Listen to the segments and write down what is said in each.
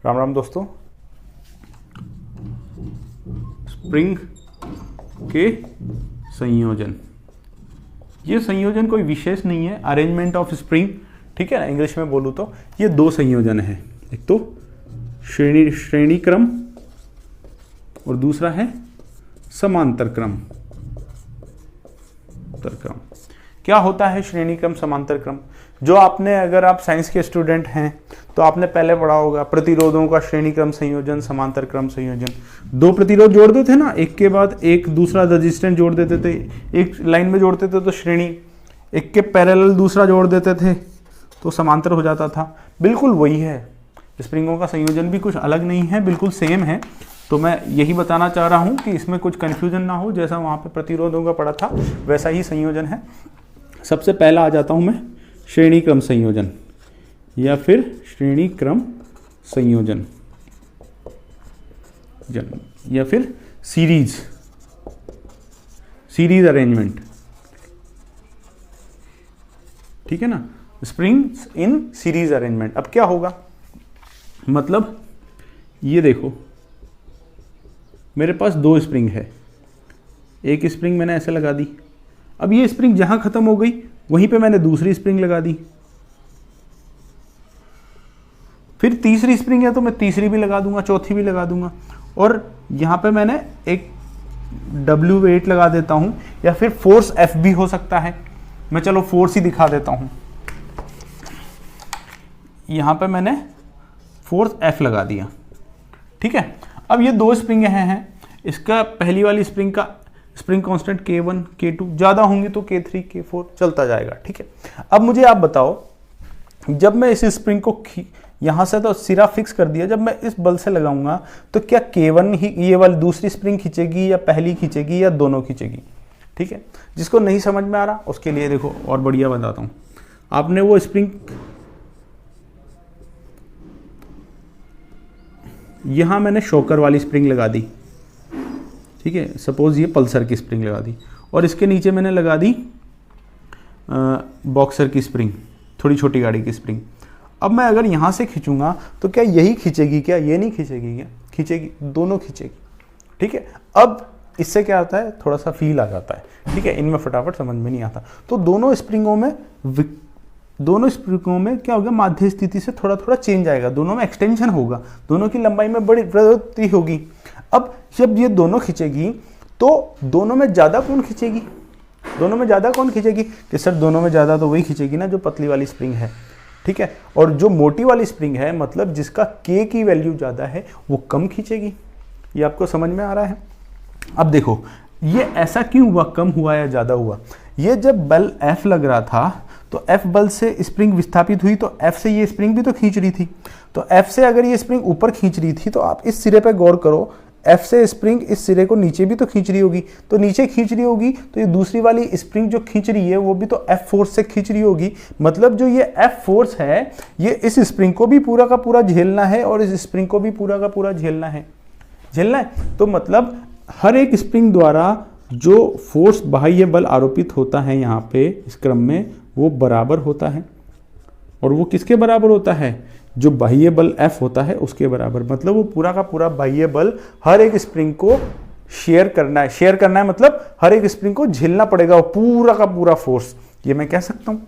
राम राम दोस्तों। स्प्रिंग के संयोजन, ये संयोजन कोई विशेष नहीं है, अरेंजमेंट ऑफ स्प्रिंग, ठीक है ना। इंग्लिश में बोलूँ तो ये दो संयोजन है, एक तो श्रेणी क्रम और दूसरा है समांतर क्रम। क्या होता है श्रेणी क्रम समांतर क्रम? जो आपने, अगर आप साइंस के स्टूडेंट हैं तो आपने पहले पढ़ा होगा प्रतिरोधों का श्रेणी क्रम संयोजन, समांतर क्रम संयोजन। दो प्रतिरोध जोड़ देते थे ना, एक के बाद एक दूसरा रेजिस्टेंस जोड़ देते थे, एक लाइन में जोड़ते थे तो श्रेणी, एक के पैरेलल दूसरा जोड़ देते थे तो समांतर हो जाता था। बिल्कुल वही है, स्प्रिंगों का संयोजन भी कुछ अलग नहीं है, बिल्कुल सेम है। तो मैं यही बताना चाह रहा हूँ कि इसमें कुछ कन्फ्यूजन ना हो, जैसा वहाँ पे प्रतिरोधों का पड़ा था वैसा ही संयोजन है। सबसे पहला आ जाता हूँ मैं श्रेणी क्रम संयोजन या फिर श्रेणी क्रम संयोजन या फिर सीरीज अरेंजमेंट, ठीक है ना। Springs in series arrangement. अब क्या होगा, मतलब ये देखो मेरे पास दो स्प्रिंग है, एक स्प्रिंग मैंने ऐसे लगा दी, अब ये स्प्रिंग जहां खत्म हो गई वहीं पे मैंने दूसरी स्प्रिंग लगा दी, फिर तीसरी स्प्रिंग है तो मैं तीसरी भी लगा दूंगा, चौथी भी लगा दूंगा, और यहां पे मैंने एक W वेट लगा देता हूं, या फिर फोर्स F भी हो सकता है। मैं चलो फोर्स ही दिखा देता हूं, यहां पे मैंने फोर्स F लगा दिया, ठीक है। अब ये दो स्प्रिंग हैं, इसका पहली वाली स्प्रिंग का स्प्रिंग कांस्टेंट K1 K2 ज़्यादा होंगी तो K3 K4 चलता जाएगा, ठीक है। अब मुझे आप बताओ, जब मैं इस स्प्रिंग को यहाँ से तो सिरा फिक्स कर दिया, जब मैं इस बल से लगाऊंगा तो क्या K1 ही ये वाली दूसरी स्प्रिंग खींचेगी या पहली खींचेगी या दोनों खींचेगी, ठीक है। जिसको नहीं समझ में आ रहा उसके लिए देखो और बढ़िया बताता हूँ। आपने वो स्प्रिंग यहाँ मैंने शॉकर वाली स्प्रिंग लगा दी, ठीक है, सपोज ये पल्सर की स्प्रिंग लगा दी, और इसके नीचे मैंने लगा दी बॉक्सर की स्प्रिंग, थोड़ी छोटी गाड़ी की स्प्रिंग। अब मैं अगर यहाँ से खींचूंगा तो क्या यही खींचेगी, क्या ये नहीं खींचेगी? क्या खींचेगी, दोनों खींचेगी, ठीक है। अब इससे क्या आता है, थोड़ा सा फील आ जाता है, ठीक है। इनमें फटाफट समझ में नहीं आता। तो दोनों स्प्रिंगों में क्या होगा, माध्य स्थिति से थोड़ा थोड़ा चेंज आएगा, दोनों में एक्सटेंशन होगा, दोनों की लंबाई में बड़ी वृद्धि होगी। अब जब ये दोनों खींचेगी तो दोनों में ज़्यादा कौन खींचेगी? दोनों में ज़्यादा कौन खींचेगी? कि सर दोनों में ज़्यादा तो वही खींचेगी ना जो पतली वाली स्प्रिंग है, ठीक है। और जो मोटी वाली स्प्रिंग है, मतलब जिसका K की वैल्यू ज़्यादा है, वो कम खींचेगी। ये आपको समझ में आ रहा है? अब देखो ये ऐसा क्यों हुआ, कम हुआ या ज़्यादा हुआ? ये जब बल F लग रहा था तो F बल से स्प्रिंग विस्थापित हुई, तो F से ये स्प्रिंग भी तो खींच रही थी। तो F से अगर ये स्प्रिंग ऊपर खींच रही थी तो आप इस सिरे पे गौर करो, F से स्प्रिंग इस सिरे को नीचे भी तो खींच रही होगी, तो नीचे खींच रही होगी तो ये दूसरी वाली स्प्रिंग जो खींच रही है वो भी तो F फोर्स से खींच रही होगी। मतलब जो ये F फोर्स है ये इस स्प्रिंग को भी पूरा का पूरा झेलना है और इस स्प्रिंग को भी पूरा का पूरा झेलना है। तो मतलब हर एक स्प्रिंग द्वारा जो फोर्स बाह्य बल आरोपित होता है यहाँ पे इस क्रम में, वो बराबर होता है। और वो किसके बराबर होता है? जो बाह्य बल F होता है उसके बराबर। मतलब वो पूरा का पूरा बाह्य बल हर एक स्प्रिंग को शेयर करना है, मतलब हर एक स्प्रिंग को झेलना पड़ेगा, वो पूरा का पूरा फोर्स। ये मैं कह सकता हूँ,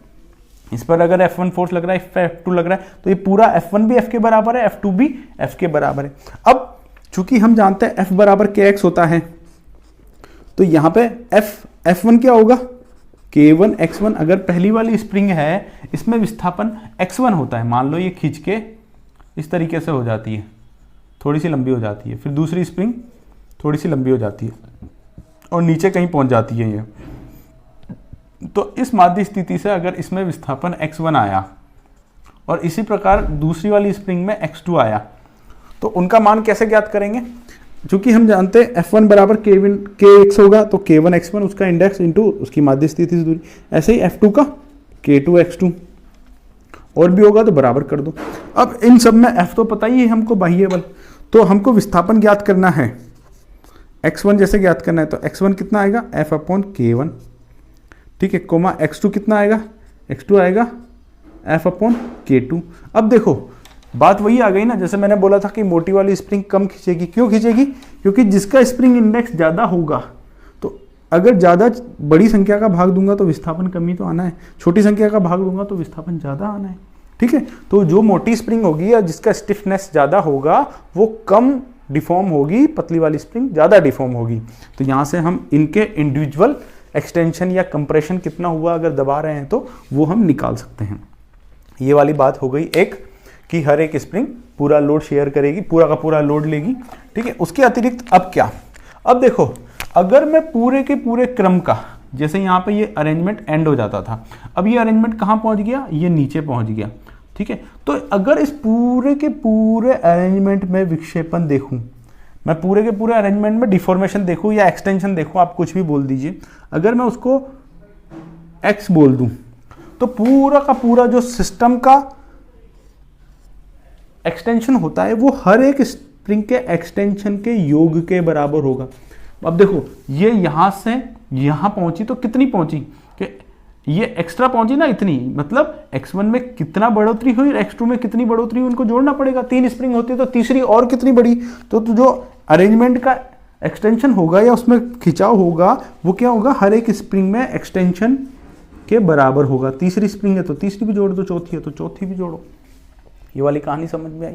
इस पर अगर F1 फोर्स लग रहा है, F2 लग रहा है, तो ये पूरा F1 भी F के बराबर है, F2 भी F के बराबर है। अब चूंकि हम जानते हैं F बराबर KX होता है, तो यहाँ पे F1 क्या होगा, K1 X1। अगर पहली वाली स्प्रिंग है इसमें विस्थापन X1 होता है, मान लो ये खींच के इस तरीके से हो जाती है, थोड़ी सी लंबी हो जाती है, फिर दूसरी स्प्रिंग थोड़ी सी लंबी हो जाती है और नीचे कहीं पहुंच जाती है ये। तो इस माध्य स्थिति से अगर इसमें विस्थापन X1 आया और इसी प्रकार दूसरी वाली स्प्रिंग में X2 आया, तो उनका मान कैसे ज्ञात करेंगे? चूंकि हम जानते हैं F1 बराबर Kx होगा, तो K1 X1 उसका इंडेक्स इंटू उसकी माध्य स्थिति से दूरी, ऐसे ही F2 का K2 X2 और भी होगा तो बराबर कर दो। अब इन सब में F तो पता ही है हमको, बाह्य बल। तो हमको विस्थापन ज्ञात करना है, X1 जैसे ज्ञात करना है, तो X1 कितना आएगा, F/K1, ठीक है, X2 कितना आएगा, X2 आएगा F/K2। अब देखो बात वही आ गई ना, जैसे मैंने बोला था कि मोटी वाली स्प्रिंग कम खींचेगी। क्यों खींचेगी? क्योंकि जिसका स्प्रिंग इंडेक्स ज़्यादा होगा, तो अगर ज़्यादा बड़ी संख्या का भाग दूंगा तो विस्थापन कमी तो आना है, छोटी संख्या का भाग दूंगा तो विस्थापन ज़्यादा आना है। ठीक है, तो जो मोटी स्प्रिंग होगी या जिसका स्टिफनेस ज़्यादा होगा वो कम डिफॉर्म होगी, पतली वाली स्प्रिंग ज़्यादा डिफॉर्म होगी। तो यहाँ से हम इनके इंडिविजुअल एक्सटेंशन या कंप्रेशन कितना हुआ अगर दबा रहे हैं तो वो हम निकाल सकते हैं। ये वाली बात हो गई एक, कि हर एक स्प्रिंग पूरा लोड शेयर करेगी, पूरा का पूरा लोड लेगी। ठीक है, उसके अतिरिक्त अब क्या? अब देखो, अगर मैं पूरे के पूरे क्रम का, जैसे यहाँ पे ये अरेंजमेंट एंड हो जाता था, अब ये अरेंजमेंट कहाँ पहुँच गया? ये नीचे पहुँच गया। ठीक है, तो अगर इस पूरे के पूरे अरेंजमेंट में विक्षेपण देखूँ, मैं पूरे के पूरे अरेंजमेंट में डिफॉर्मेशन देखूँ या एक्सटेंशन देखूँ, आप कुछ भी बोल दीजिए, अगर मैं उसको x बोल दूँ तो पूरा का पूरा जो सिस्टम का एक्सटेंशन होता है वो हर एक स्प्रिंग के एक्सटेंशन के योग के बराबर होगा। अब देखो, ये यहां से यहां पहुंची तो कितनी पहुंची कि ये एक्स्ट्रा पहुंची ना, इतनी, मतलब x1 में कितना बढ़ोतरी हुई, x2 में कितनी बढ़ोतरी हुई, उनको जोड़ना पड़ेगा। 3 स्प्रिंग होती है तो तीसरी और कितनी बड़ी, तो जो अरेंजमेंट का एक्सटेंशन होगा या उसमें खिंचाव होगा वो क्या होगा? हर एक स्प्रिंग में एक्सटेंशन के बराबर होगा। तीसरी स्प्रिंग है तो तीसरी भी जोड़ दो, चौथी है तो चौथी भी जोड़ो। ये वाली कहानी समझ में आई?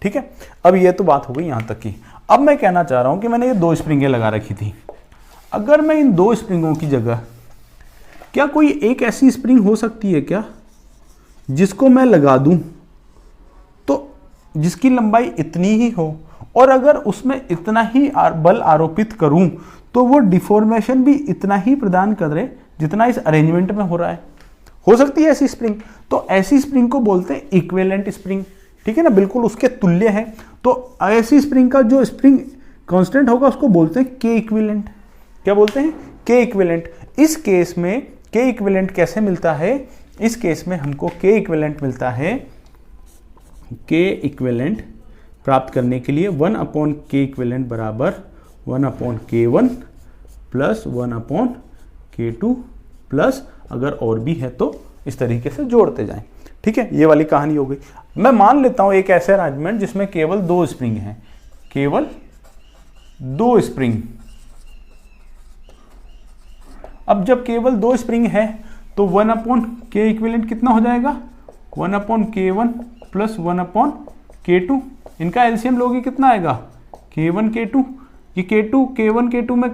ठीक है, अब ये तो बात हो गई यहां तक की। अब मैं कहना चाह रहा हूं कि मैंने ये 2 स्प्रिंगें लगा रखी थी, अगर मैं इन 2 स्प्रिंगों की जगह, क्या कोई एक ऐसी स्प्रिंग हो सकती है क्या जिसको मैं लगा दूं तो जिसकी लंबाई इतनी ही हो, और अगर उसमें इतना ही बल आरोपित करूं तो वो डिफॉर्मेशन भी इतना ही प्रदान करे जितना इस अरेंजमेंट में हो रहा है? हो सकती है ऐसी स्प्रिंग। तो ऐसी स्प्रिंग को बोलते हैं इक्विवेलेंट स्प्रिंग। ठीक है ना, बिल्कुल उसके तुल्य है। तो ऐसी स्प्रिंग का जो स्प्रिंग कांस्टेंट होगा उसको बोलते हैं के इक्विवेलेंट। क्या बोलते हैं? के इक्विवेलेंट। इस केस में के इक्विवेलेंट कैसे मिलता है? इस केस में हमको के इक्विवेलेंट मिलता है, के इक्विवेलेंट प्राप्त करने के लिए 1 के इक्विवेलेंट बराबर 1 K1 प्लस 1 K2 प्लस अगर और भी है तो इस तरीके से जोड़ते जाएं। ठीक है, ये वाली कहानी हो गई। मैं मान लेता हूं एक ऐसे अरेंजमेंट जिसमें केवल 2 स्प्रिंग हैं, केवल 2 स्प्रिंग। अब जब केवल 2 स्प्रिंग है तो 1 के इक्विवेलेंट कितना हो जाएगा? 1 K1 प्लस 1 K2। इनका एलसीएम लोगे कितना आएगा? K1 K2। ये K2 K1 K2 में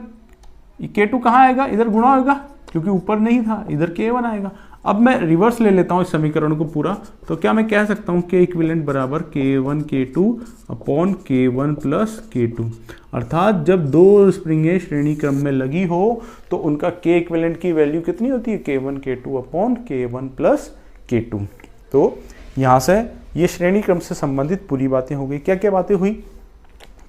K2 कहाँ आएगा? इधर गुणा होगा क्योंकि ऊपर नहीं था, इधर K1 आएगा। अब मैं रिवर्स ले लेता हूँ इस समीकरण को पूरा, तो क्या मैं कह सकता हूँ के इक्विवेलेंट बराबर K1 K2 upon K1 plus K2। अर्थात जब 2 स्प्रिंगें श्रेणी क्रम में लगी हो तो उनका के इक्विवेलेंट की वैल्यू कितनी होती है? K1 K2 upon K1 plus K2। तो यहाँ से ये श्रेणी क्रम से संबंधित पूरी बातें हो गई। क्या क्या बातें हुई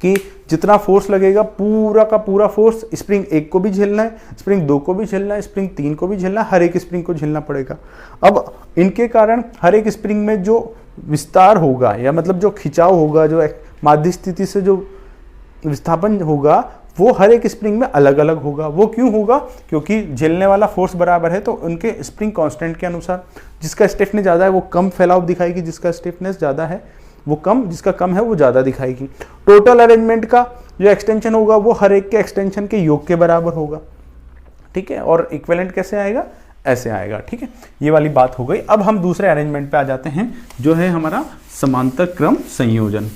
कि जितना फोर्स लगेगा पूरा का पूरा फोर्स स्प्रिंग 1 को भी झेलना है, स्प्रिंग 2 को भी झेलना है, स्प्रिंग 3 को भी झेलना है, हर एक स्प्रिंग को झेलना पड़ेगा। अब इनके कारण हर एक स्प्रिंग में जो विस्तार होगा या मतलब जो खिंचाव होगा, जो माध्य स्थिति से जो विस्थापन होगा वो हर एक स्प्रिंग में अलग अलग होगा। वो क्यों होगा? क्योंकि झेलने वाला फोर्स बराबर है तो उनके स्प्रिंग कांस्टेंट के अनुसार जिसका स्टिफनेस ज़्यादा है वो कम फैलाव दिखाएगी, जिसका स्टिफनेस ज़्यादा है वो कम, जिसका कम है वो ज़्यादा दिखाएगी। टोटल अरेंजमेंट का जो एक्सटेंशन होगा वो हर एक के एक्सटेंशन के योग के बराबर होगा। ठीक है, और इक्विवेलेंट कैसे आएगा? ऐसे आएगा। ठीक है, ये वाली बात हो गई। अब हम दूसरे अरेंजमेंट पे आ जाते हैं जो है हमारा समांतर क्रम संयोजन।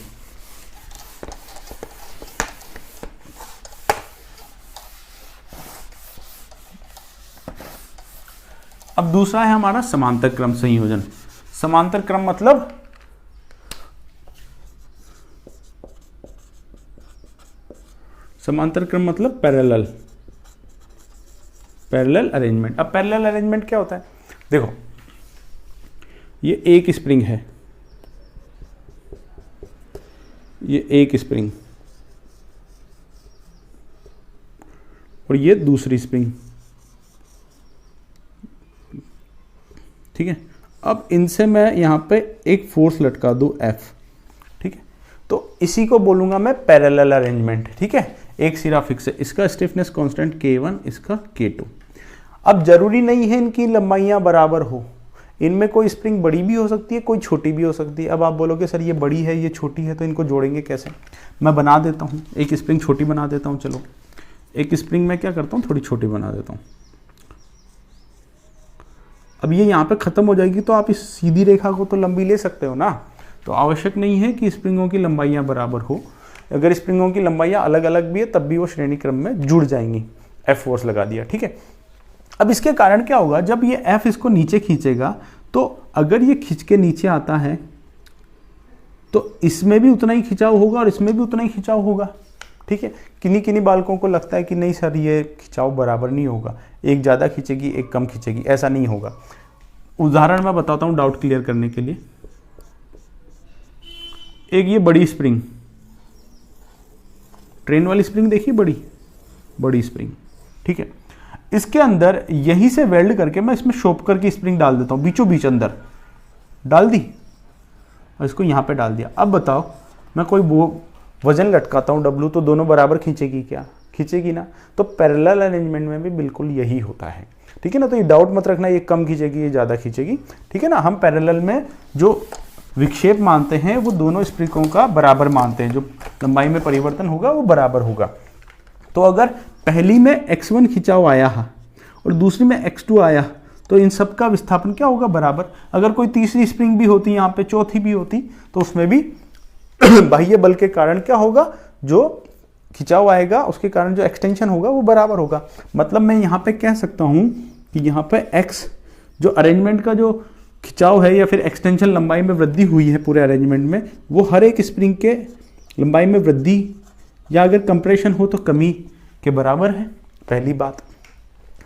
अब दूसरा है हमारा समांतर क्रम संयोजन। समांतर क्रम मतलब पैरेलल अरेंजमेंट। अब पैरेलल अरेंजमेंट क्या होता है? देखो, ये एक स्प्रिंग है, ये एक स्प्रिंग और ये दूसरी स्प्रिंग। ठीक है, अब इनसे मैं यहां पे एक फोर्स लटका दूं F। ठीक है, तो इसी को बोलूंगा मैं पैरेलल अरेंजमेंट। ठीक है, एक सिरा फिक्स है, इसका स्टिफनेस कांस्टेंट K1, इसका K2। अब जरूरी नहीं है इनकी लंबाइयां बराबर हो, इनमें कोई स्प्रिंग बड़ी भी हो सकती है, कोई छोटी भी हो सकती है। अब आप बोलोगे सर ये बड़ी है ये छोटी है, तो इनको जोड़ेंगे कैसे? मैं बना देता हूँ, एक स्प्रिंग छोटी बना देता हूँ। चलो एक स्प्रिंग मैं क्या करता हूँ, थोड़ी छोटी बना देता हूँ। अब ये यहाँ पे ख़त्म हो जाएगी तो आप इस सीधी रेखा को तो लंबी ले सकते हो ना, तो आवश्यक नहीं है कि स्प्रिंगों की लंबाइयाँ बराबर हो। अगर स्प्रिंगों की लंबाइयाँ अलग अलग भी है तब भी वो श्रेणी क्रम में जुड़ जाएंगी। एफ फोर्स लगा दिया, ठीक है। अब इसके कारण क्या होगा, जब ये एफ इसको नीचे खींचेगा तो अगर ये खींच के नीचे आता है तो इसमें भी उतना ही खिंचाव होगा और इसमें भी उतना ही खिंचाव होगा, ठीक है। किन्हीं किन्हीं बालकों को लगता है कि नहीं सर ये खिंचाव बराबर नहीं होगा, एक ज़्यादा खींचेगी एक कम खींचेगी, ऐसा नहीं होगा। उदाहरण मैं बताता हूँ डाउट क्लियर करने के लिए। एक ये बड़ी स्प्रिंग, ट्रेन वाली स्प्रिंग देखिए, बड़ी स्प्रिंग, ठीक है। इसके अंदर यहीं से वेल्ड करके मैं इसमें शॉपकर की स्प्रिंग डाल देता हूँ, बीचों बीच अंदर डाल दी और इसको यहाँ पे डाल दिया। अब बताओ मैं कोई वो वजन लटकाता हूँ W, तो दोनों बराबर खींचेगी क्या? खींचेगी ना। तो पैरेलल अरेंजमेंट में भी बिल्कुल यही होता है, ठीक है ना। तो ये डाउट मत रखना ये कम खींचेगी ये ज़्यादा खींचेगी, ठीक है ना। हम पैरेलल में जो विक्षेप मानते हैं वो दोनों स्प्रिंगों का बराबर मानते हैं, जो लंबाई में परिवर्तन होगा वो बराबर होगा। तो अगर पहली में x1 खिंचाव आया है और दूसरी में x2 आया तो इन सब का विस्थापन क्या होगा? बराबर। अगर कोई तीसरी स्प्रिंग भी होती यहाँ पे, चौथी भी होती, तो उसमें भी बाह्य बल के कारण क्या होगा, जो खिंचाव आएगा उसके कारण जो एक्सटेंशन होगा वो बराबर होगा। मतलब मैं यहाँ पे कह सकता हूँ कि यहाँ पे x जो अरेंजमेंट का जो खिंचाव है या फिर एक्सटेंशन लंबाई में वृद्धि हुई है पूरे अरेंजमेंट में, वो हर एक स्प्रिंग के लंबाई में वृद्धि या अगर कंप्रेशन हो तो कमी के बराबर है, पहली बात।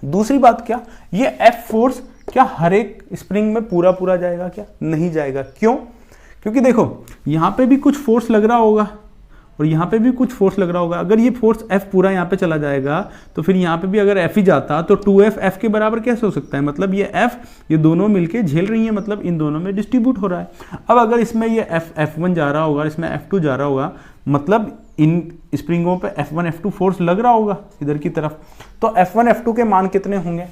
दूसरी बात क्या, ये एफ फोर्स क्या हर एक स्प्रिंग में पूरा पूरा जाएगा क्या? नहीं जाएगा। क्यों? क्योंकि देखो यहाँ पे भी कुछ फोर्स लग रहा होगा और यहाँ पे भी कुछ फोर्स लग रहा होगा। अगर ये फोर्स F पूरा यहाँ पे चला जाएगा तो फिर यहाँ पे भी अगर F ही जाता तो 2F F के बराबर कैसे हो सकता है? मतलब ये F ये दोनों मिलके झेल रही हैं, मतलब इन दोनों में डिस्ट्रीब्यूट हो रहा है। अब अगर इसमें ये F1 जा रहा होगा, इसमें F2 जा रहा होगा, मतलब इन स्प्रिंगों पे F1 F2 फोर्स लग रहा होगा इधर की तरफ। तो F1 F2 के मान कितने होंगे?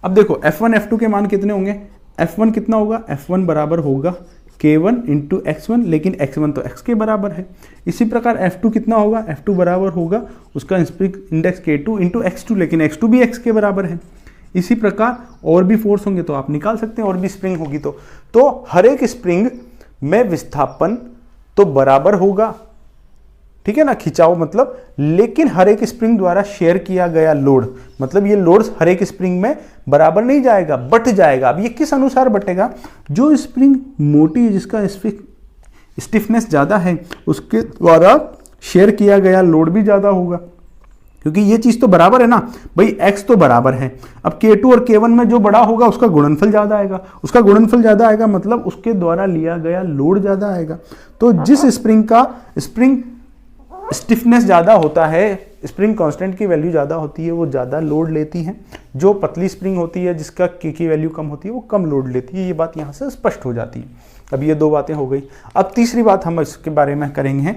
अब देखो F1 F2 के मान कितने होंगे? F1 कितना होगा? F1 बराबर होगा K1 इंटू X1, लेकिन X1 तो X के बराबर है। इसी प्रकार F2 कितना होगा? F2 बराबर होगा उसका spring index K2 into X2, लेकिन X2 भी X के बराबर है। इसी प्रकार और भी फोर्स होंगे तो आप निकाल सकते हैं, और भी स्प्रिंग होगी तो हर एक स्प्रिंग में विस्थापन तो बराबर होगा, ठीक है ना, खिंचाव मतलब, लेकिन हर एक स्प्रिंग द्वारा शेयर किया गया लोड, मतलब ये लोड हर एक स्प्रिंग में बराबर नहीं जाएगा, बट जाएगा। अब ये किस अनुसार बटेगा? जो स्प्रिंग मोटी, जिसका स्टिफनेस ज़्यादा है, उसके द्वारा शेयर किया गया लोड भी ज़्यादा होगा, क्योंकि ये चीज़ तो बराबर है ना भाई, x तो बराबर है। अब K2 और K1 में जो बड़ा होगा उसका गुणनफल ज़्यादा आएगा, उसका गुणनफल ज़्यादा आएगा मतलब उसके द्वारा लिया गया लोड ज़्यादा आएगा। तो जिस स्प्रिंग का स्प्रिंग स्टिफनेस ज़्यादा होता है, स्प्रिंग कांस्टेंट की वैल्यू ज़्यादा होती है, वो ज़्यादा लोड लेती है। जो पतली स्प्रिंग होती है जिसका K की वैल्यू कम होती है वो कम लोड लेती है। ये बात यहाँ से स्पष्ट हो जाती है। अब ये दो बातें हो गई। अब तीसरी बात हम इसके बारे में करेंगे,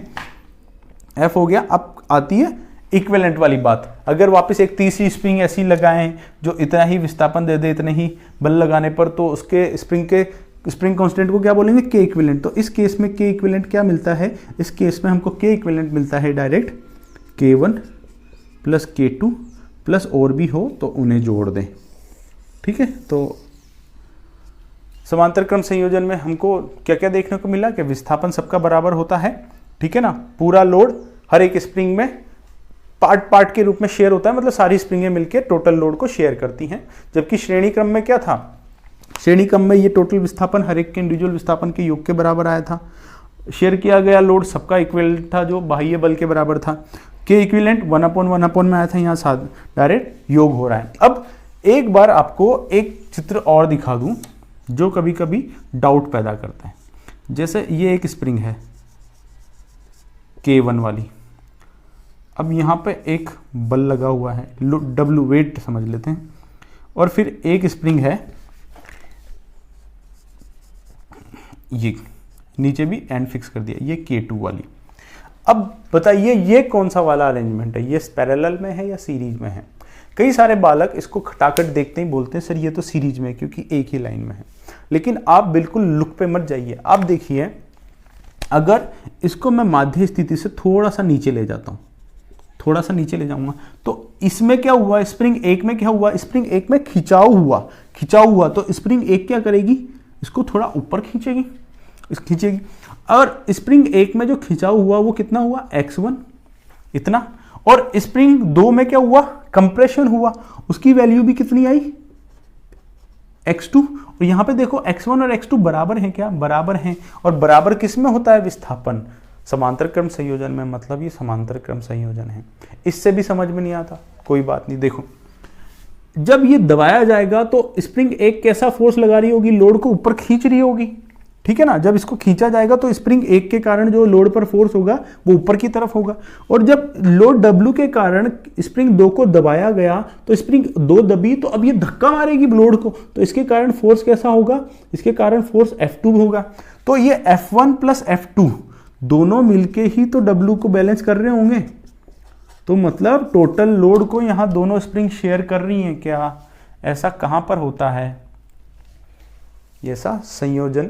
F हो गया। अब आती है इक्विवेलेंट वाली बात। अगर वापस एक तीसरी स्प्रिंग ऐसी लगाएं जो इतना ही विस्थापन दे दे, इतने ही बल लगाने पर, तो उसके स्प्रिंग कांस्टेंट को क्या बोलेंगे? K equivalent. तो इस केस में K इक्विवेलेंट क्या मिलता है? इस केस में हमको K इक्विवेलेंट मिलता है direct K1 plus K2 plus और भी हो तो उन्हें जोड़ दें, ठीक है। तो समांतर क्रम संयोजन में हमको क्या क्या देखने को मिला कि विस्थापन सबका बराबर होता है, ठीक है ना। पूरा लोड हर एक स्प्रिंग में पार्ट के रूप में शेयर होता है, मतलब सारी स्प्रिंगें मिलकर टोटल लोड को शेयर करती हैं। जबकि श्रेणी क्रम में क्या था? श्रेणी क्रम में ये टोटल विस्थापन हर एक के इंडिविजुअल विस्थापन के योग के बराबर आया था। शेयर किया गया लोड सबका इक्विवेलेंट था जो बाह्य बल के बराबर था। K इक्विवेलेंट 1/1 में आया था, यहाँ साथ डायरेक्ट योग हो रहा है। अब एक बार आपको एक चित्र और दिखा दूं जो कभी कभी डाउट पैदा करता है। जैसे ये एक स्प्रिंग है K1 वाली, अब यहाँ पे एक बल लगा हुआ है, W वेट समझ लेते हैं, और फिर एक स्प्रिंग है ये, नीचे भी एंड फिक्स कर दिया, ये K2 वाली। अब बताइए ये कौन सा वाला अरेंजमेंट है? ये पैरेलल में है या सीरीज में है? कई सारे बालक इसको खटाखट देखते ही बोलते हैं सर ये तो सीरीज में है, क्योंकि एक ही लाइन में है। लेकिन आप बिल्कुल लुक पे मत जाइए। आप देखिए, अगर इसको मैं माध्य स्थिति से थोड़ा सा नीचे ले जाता हूं, थोड़ा सा नीचे ले जाऊंगा, तो इसमें क्या हुआ, स्प्रिंग 1 में क्या हुआ, स्प्रिंग 1 में खिंचाव हुआ, तो स्प्रिंग 1 क्या करेगी, इसको थोड़ा ऊपर खींचेगी। और स्प्रिंग 1 में जो खिंचाव हुआ वो कितना हुआ, x1 इतना। और स्प्रिंग 2 में क्या हुआ, कंप्रेशन हुआ, उसकी वैल्यू भी कितनी आई, x2। और यहां पे देखो x1 और x2 बराबर हैं क्या, बराबर हैं। और बराबर किस में होता है, विस्थापन, समांतर क्रम संयोजन में, मतलब ये समांतर क्रम संयोजन है। इससे भी समझ में नहीं आता, कोई बात नहीं। देखो जब ये दबाया जाएगा तो स्प्रिंग 1 कैसा फोर्स लगा रही होगी, लोड को ऊपर खींच रही होगी, ठीक है ना। जब इसको खींचा जाएगा तो स्प्रिंग 1 के कारण जो लोड पर फोर्स होगा वो ऊपर की तरफ होगा। और जब लोड W के कारण स्प्रिंग 2 को दबाया गया तो स्प्रिंग 2 दबी, तो अब ये धक्का मारेगी लोड को, तो इसके कारण फोर्स कैसा होगा, इसके कारण फोर्स F2 होगा। तो ये F1 प्लस F2 दोनों मिलके ही तो W को बैलेंस कर रहे होंगे। तो मतलब टोटल लोड को यहां दोनों स्प्रिंग शेयर कर रही हैं क्या, ऐसा कहां पर होता है, ऐसा संयोजन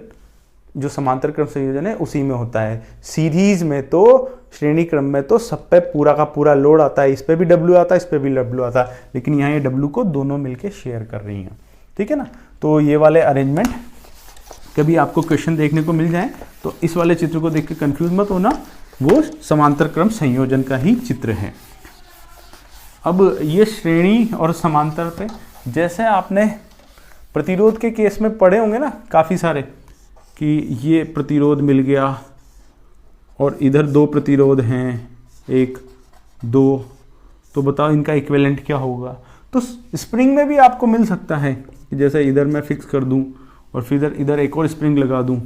जो समांतर क्रम संयोजन है उसी में होता है। सीरीज में तो, श्रेणी क्रम में तो सब पे पूरा का पूरा लोड आता है, इस पे भी W आता है, इस पे भी W आता है, लेकिन यहाँ ये W को दोनों मिलके शेयर कर रही हैं, ठीक है ना। तो ये वाले अरेंजमेंट कभी आपको क्वेश्चन देखने को मिल जाए तो इस वाले चित्र को देख के कंफ्यूज मत होना, वो समांतर क्रम संयोजन का ही चित्र है। अब ये श्रेणी और समांतर पे, जैसे आपने प्रतिरोध के केस में पढ़े होंगे ना काफी सारे, कि ये प्रतिरोध मिल गया और इधर 2 प्रतिरोध हैं, 1 2, तो बताओ इनका इक्विवेलेंट क्या होगा। तो स्प्रिंग में भी आपको मिल सकता है कि जैसे इधर मैं फिक्स कर दूं और फिर इधर एक और स्प्रिंग लगा दूं,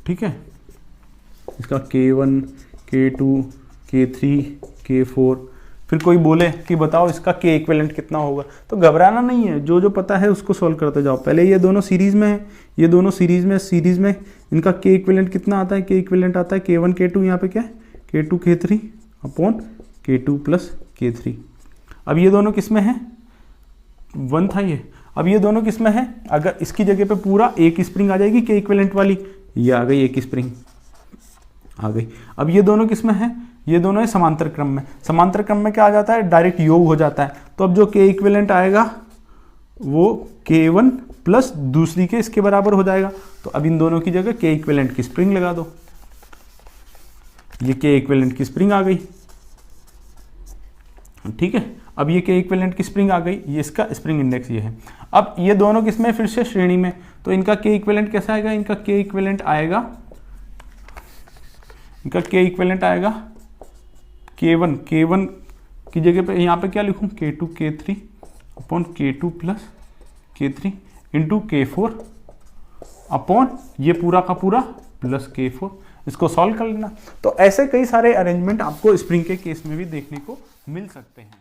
ठीक है, इसका K1 K2 K3 K4, फिर कोई बोले कि बताओ इसका K इक्विवेलेंट कितना होगा, तो घबराना नहीं है, जो जो पता है उसको सॉल्व करते जाओ। पहले ये दोनों सीरीज में है, ये दोनों सीरीज में इनका K इक्विवेलेंट कितना आता है, K इक्विवेलेंट आता है K1 K2, यहाँ पे क्या है K2 K3 upon K2 plus K3। अब ये दोनों किस में है, 1 था ये, अब ये दोनों किस में है, अगर इसकी जगह पे पूरा एक स्प्रिंग आ जाएगी K इक्विवेलेंट वाली, ये आ गई एक स्प्रिंग आ गई। अब ये दोनों किस में है, ये दोनों है समांतर क्रम में। समांतर क्रम में क्या आ जाता है, डायरेक्ट योग हो जाता है। तो अब जो K इक्विवेलेंट आएगा वो K1 प्लस दूसरी के इसके बराबर हो जाएगा। तो अब इन दोनों की जगह K इक्विवेलेंट की स्प्रिंग लगा दो, ये K इक्विवेलेंट की स्प्रिंग आ गई, ठीक है। अब ये K इक्विवेलेंट की स्प्रिंग आ गई, ये इसका स्प्रिंग इंडेक्स ये है। अब ये दोनों किसमें, फिर से श्रेणी में, तो इनका K इक्विवेलेंट कैसा आएगा, इनका K इक्विवेलेंट आएगा K1 की जगह पे यहाँ पे क्या लिखूं, K2 K3 upon K2 plus K3 into K4 upon ये पूरा का पूरा प्लस K4। इसको सॉल्व कर लेना। तो ऐसे कई सारे अरेंजमेंट आपको स्प्रिंग के केस में भी देखने को मिल सकते हैं।